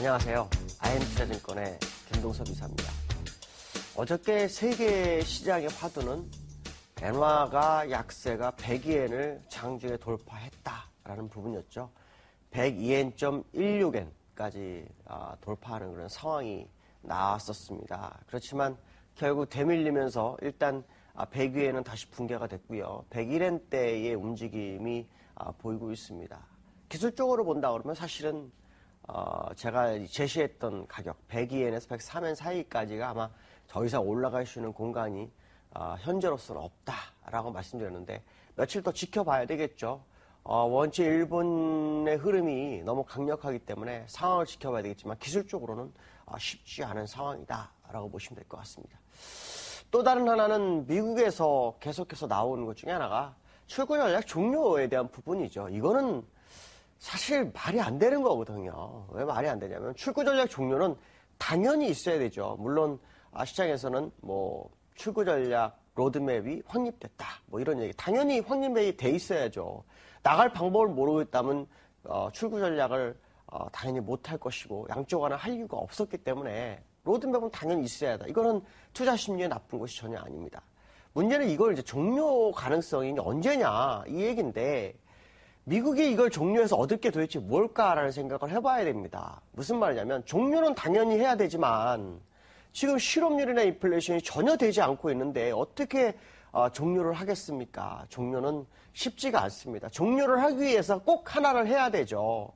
안녕하세요. IM투자증권의 김동섭 이사입니다. 어저께 세계 시장의 화두는 엔화가 약세가 102엔을 장중에 돌파했다라는 부분이었죠. 102엔.16엔까지 돌파하는 그런 상황이 나왔었습니다. 그렇지만 결국 되밀리면서 일단 102엔은 다시 붕괴가 됐고요. 101엔대의 움직임이 보이고 있습니다. 기술적으로 본다 그러면 사실은 제가 제시했던 가격 102엔에서 103엔 사이까지가 아마 더 이상 올라갈 수 있는 공간이 현재로서는 없다라고 말씀드렸는데 며칠 더 지켜봐야 되겠죠. 원체 일본의 흐름이 너무 강력하기 때문에 상황을 지켜봐야 되겠지만 기술적으로는 쉽지 않은 상황이다라고 보시면 될 것 같습니다. 또 다른 하나는 미국에서 계속해서 나오는 것 중에 하나가 출구 전략 종료에 대한 부분이죠. 이거는 사실 말이 안 되는 거거든요. 왜 말이 안 되냐면 출구 전략 종료는 당연히 있어야 되죠. 물론 시장에서는 출구 전략 로드맵이 확립됐다. 이런 얘기. 당연히 확립이 돼 있어야죠. 나갈 방법을 모르고 있다면 출구 전략을 당연히 못할 것이고 양쪽 하나 할 이유가 없었기 때문에 로드맵은 당연히 있어야 한다. 이거는 투자 심리에 나쁜 것이 전혀 아닙니다. 문제는 이걸 이제 종료 가능성이 언제냐 이 얘기인데 미국이 이걸 종료해서 얻을 게 도대체 뭘까라는 생각을 해봐야 됩니다. 무슨 말이냐면 종료는 당연히 해야 되지만 지금 실업률이나 인플레이션이 전혀 되지 않고 있는데 어떻게 종료를 하겠습니까? 종료는 쉽지가 않습니다. 종료를 하기 위해서 꼭 하나를 해야 되죠.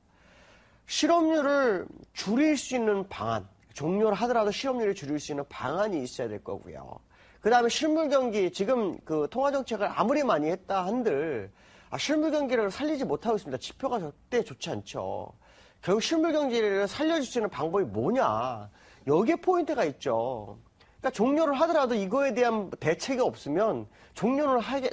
실업률을 줄일 수 있는 방안, 종료를 하더라도 실업률을 줄일 수 있는 방안이 있어야 될 거고요. 그 다음에 실물 경기, 지금 그 통화정책을 아무리 많이 했다 한들 실물 경기를 살리지 못하고 있습니다. 지표가 절대 좋지 않죠. 결국 실물 경기를 살려줄 수 있는 방법이 뭐냐? 여기에 포인트가 있죠. 그러니까 종료를 하더라도 이거에 대한 대책이 없으면 종료를 하게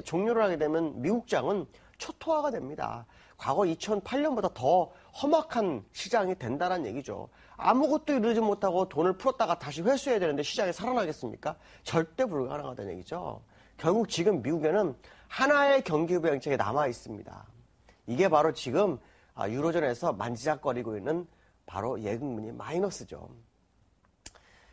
되면 미국장은 초토화가 됩니다. 과거 2008년보다 더 험악한 시장이 된다는 얘기죠. 아무것도 이루지 못하고 돈을 풀었다가 다시 회수해야 되는데 시장이 살아나겠습니까? 절대 불가능하다는 얘기죠. 결국 지금 미국에는 하나의 경기부양 정책이 남아 있습니다. 이게 바로 지금 유로존에서 만지작거리고 있는 바로 예금분이 마이너스죠.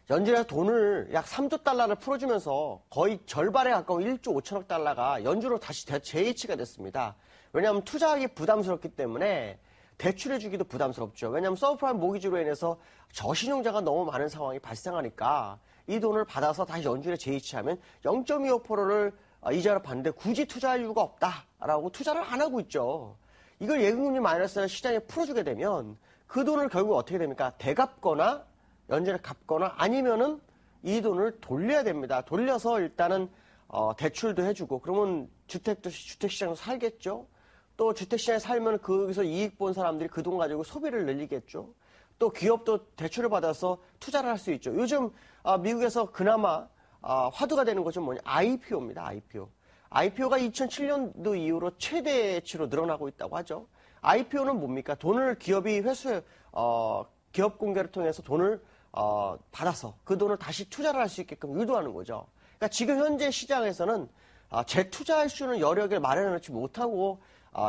연준에서 돈을 약 3조 달러를 풀어주면서 거의 절반에 가까운 1조 5천억 달러가 연준으로 다시 재이치가 됐습니다. 왜냐하면 투자하기 부담스럽기 때문에 대출해주기도 부담스럽죠. 왜냐하면 서브프라임 모기지로 인해서 저신용자가 너무 많은 상황이 발생하니까 이 돈을 받아서 다시 연준에 재이치하면 0.25%를 이자를 받는데 굳이 투자할 이유가 없다라고 투자를 안 하고 있죠. 이걸 예금금리 마이너스를 시장에 풀어주게 되면 그 돈을 결국 어떻게 됩니까? 되갚거나 연준에 갚거나 아니면은 이 돈을 돌려야 됩니다. 돌려서 일단은 대출도 해주고 그러면 주택시장에서 살겠죠. 또 주택시장에 살면 거기서 이익 본 사람들이 그 돈 가지고 소비를 늘리겠죠. 또 기업도 대출을 받아서 투자를 할 수 있죠. 요즘 미국에서 그나마 화두가 되는 것은 뭐냐? IPO입니다. IPO가 2007년도 이후로 최대치로 늘어나고 있다고 하죠. IPO는 뭡니까? 돈을 기업이 기업 공개를 통해서 돈을 받아서 그 돈을 다시 투자를 할 수 있게끔 유도하는 거죠. 그러니까 지금 현재 시장에서는 재투자할 수 있는 여력을 마련해놓지 못하고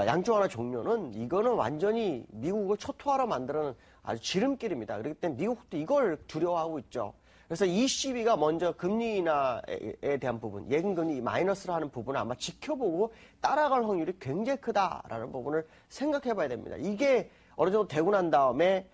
양쪽 하나 종료는 이거는 완전히 미국을 초토화로 만드는 아주 지름길입니다. 그렇기 때문에 미국도 이걸 두려워하고 있죠. 그래서 ECB가 먼저 금리 인하에 대한 부분, 예금금리 마이너스로 하는 부분을 아마 지켜보고 따라갈 확률이 굉장히 크다라는 부분을 생각해 봐야 됩니다. 이게 어느 정도 되고 난 다음에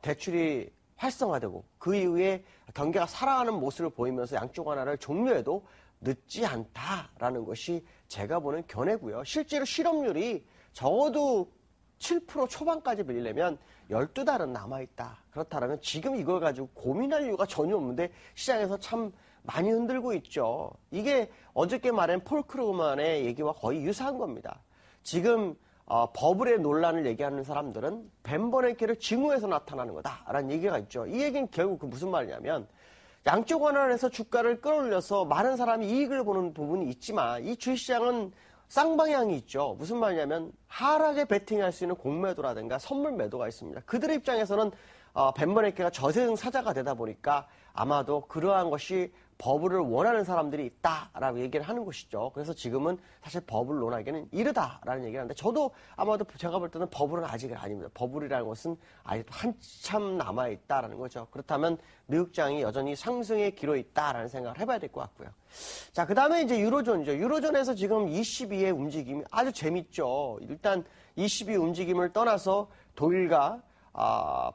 대출이 활성화되고 그 이후에 경기가 살아가는 모습을 보이면서 양쪽 하나를 종료해도 늦지 않다라는 것이 제가 보는 견해고요. 실제로 실업률이 적어도 7% 초반까지 밀리려면 12달은 남아있다. 그렇다면 지금 이걸 가지고 고민할 이유가 전혀 없는데 시장에서 참 많이 흔들고 있죠. 이게 어저께 말한 폴 크루그만의 얘기와 거의 유사한 겁니다. 지금 버블의 논란을 얘기하는 사람들은 벤 버냉키를 증오해서 나타나는 거다라는 얘기가 있죠. 이 얘기는 결국 무슨 말이냐면 양쪽 하나에서 주가를 끌어올려서 많은 사람이 이익을 보는 부분이 있지만 이 주식시장은 쌍방향이 있죠. 무슨 말이냐면 하락에 베팅할 수 있는 공매도라든가 선물 매도가 있습니다. 그들의 입장에서는 벤 버냉키가 저승사자가 되다 보니까 아마도 그러한 것이 버블을 원하는 사람들이 있다라고 얘기를 하는 것이죠. 그래서 지금은 사실 버블 논하기는 이르다라는 얘기를 하는데 저도 아마도 제가 볼 때는 버블은 아직은 아닙니다. 버블이라는 것은 아직도 한참 남아있다라는 거죠. 그렇다면 미국장이 여전히 상승의 기로에 있다라는 생각을 해봐야 될 것 같고요. 자, 그 다음에 이제 유로존이죠. 유로존에서 지금 22의 움직임이 아주 재밌죠. 일단 22 움직임을 떠나서 독일과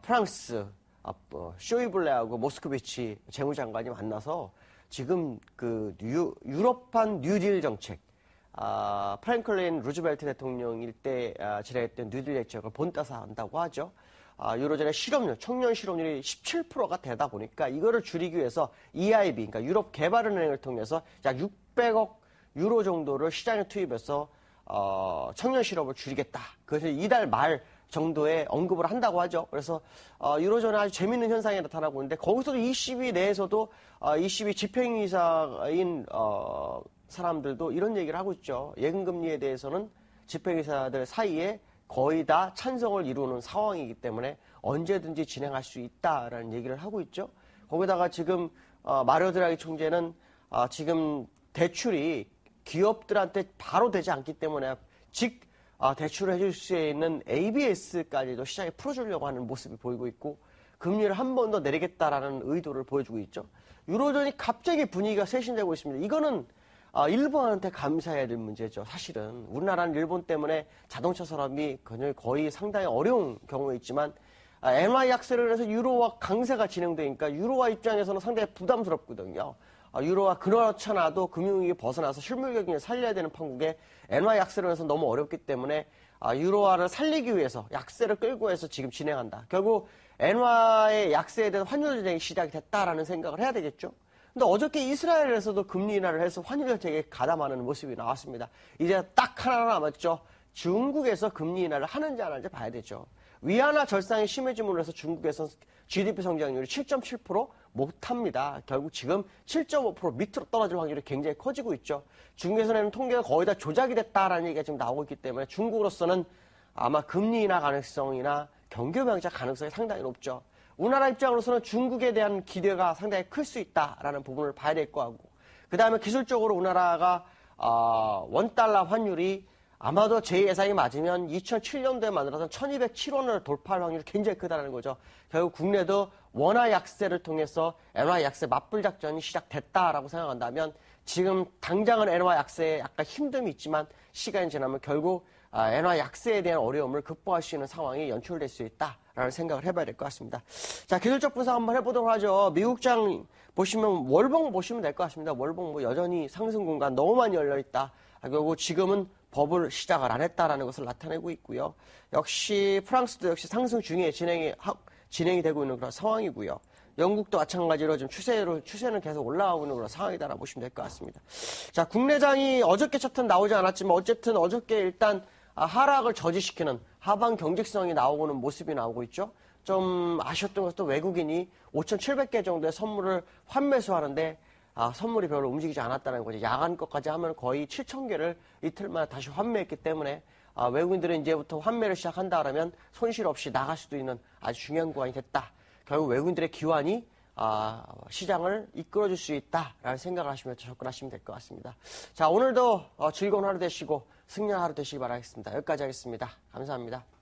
프랑스, 쇼이블레하고 모스크비치 재무장관이 만나서 지금 그 유럽판 뉴딜 정책, 프랭클린 루즈벨트 대통령일 때 진행했던 뉴딜 정책을 본따서 한다고 하죠. 유로존의 실업률, 청년 실업률이 17%가 되다 보니까 이거를 줄이기 위해서 EIB, 그러니까 유럽 개발은행을 통해서 약 600억 유로 정도를 시장에 투입해서 청년 실업을 줄이겠다. 그래서 이달 말 정도의 언급을 한다고 하죠. 그래서 유로존에 아주 재밌는 현상이 나타나고 있는데 거기서도 ECB 내에서도 ECB 집행이사인 사람들도 이런 얘기를 하고 있죠. 예금금리에 대해서는 집행이사들 사이에 거의 다 찬성을 이루는 상황이기 때문에 언제든지 진행할 수 있다라는 얘기를 하고 있죠. 거기다가 지금 마리오 드라기 총재는 지금 대출이 기업들한테 바로 되지 않기 때문에 대출을 해줄 수 있는 ABS까지도 시장에 풀어주려고 하는 모습이 보이고 있고 금리를 한 번 더 내리겠다라는 의도를 보여주고 있죠. 유로존이 갑자기 분위기가 쇄신되고 있습니다. 이거는 일본한테 감사해야 될 문제죠. 사실은 우리나라는 일본 때문에 자동차 산업이 거의 상당히 어려운 경우에 있지만 엔화 약세를 해서 유로화 강세가 진행되니까 유로화 입장에서는 상당히 부담스럽거든요. 유로화 그렇잖아도 금융위기 벗어나서 실물 경기를 살려야 되는 판국에 엔화 약세를 해서 너무 어렵기 때문에 유로화를 살리기 위해서 약세를 끌고 해서 지금 진행한다. 결국 엔화의 약세에 대한 환율 전쟁이 시작이 됐다라는 생각을 해야 되겠죠. 근데 어저께 이스라엘에서도 금리 인하를 해서 환율 정책에 가담하는 모습이 나왔습니다. 이제 딱 하나 남았죠. 중국에서 금리 인하를 하는지 안 하는지 봐야 되죠. 위안화 절상이 심해짐으로 해서 중국에서 GDP 성장률이 7.7% 못합니다. 결국 지금 7.5% 밑으로 떨어질 확률이 굉장히 커지고 있죠. 중국에서는 통계가 거의 다 조작이 됐다라는 얘기가 지금 나오고 있기 때문에 중국으로서는 아마 금리 인하 가능성이나 경기 방착 가능성이 상당히 높죠. 우리나라 입장으로서는 중국에 대한 기대가 상당히 클 수 있다라는 부분을 봐야 될 거 하고 그 다음에 기술적으로 우리나라가 원달러 환율이 아마도 제 예상이 맞으면 2007년도에 만들어서 1207원을 돌파할 확률이 굉장히 크다는 거죠. 결국 국내도 원화 약세를 통해서 엔화 약세 맞불 작전이 시작됐다라고 생각한다면 지금 당장은 엔화 약세에 약간 힘듦이 있지만 시간이 지나면 결국 엔화 약세에 대한 어려움을 극복할 수 있는 상황이 연출될 수 있다라는 생각을 해봐야 될 것 같습니다. 자, 기술적 분석 한번 해보도록 하죠. 미국장 보시면 월봉 보시면 될 것 같습니다. 월봉 뭐 여전히 상승 공간 너무 많이 열려있다. 결국 지금은 버블 시작을 안 했다라는 것을 나타내고 있고요. 역시 프랑스도 역시 상승 중에 진행이 되고 있는 그런 상황이고요. 영국도 마찬가지로 지금 추세는 계속 올라가고 있는 그런 상황이다라고 보시면 될 것 같습니다. 자, 국내장이 어저께 차트는 나오지 않았지만 어쨌든 어저께 일단 하락을 저지시키는 하방 경직성이 나오고는 모습이 나오고 있죠. 좀 아쉬웠던 것도 외국인이 5,700개 정도의 선물을 환매수하는데 선물이 별로 움직이지 않았다는 거죠. 야간 것까지 하면 거의 7,000개를 이틀 만에 다시 환매했기 때문에 외국인들은 이제부터 환매를 시작한다 그러면 손실 없이 나갈 수도 있는 아주 중요한 구간이 됐다. 결국 외국인들의 기환이 시장을 이끌어줄 수 있다라는 생각을 하시면서 접근하시면 될 것 같습니다. 자, 오늘도 즐거운 하루 되시고 승리한 하루 되시기 바라겠습니다. 여기까지 하겠습니다. 감사합니다.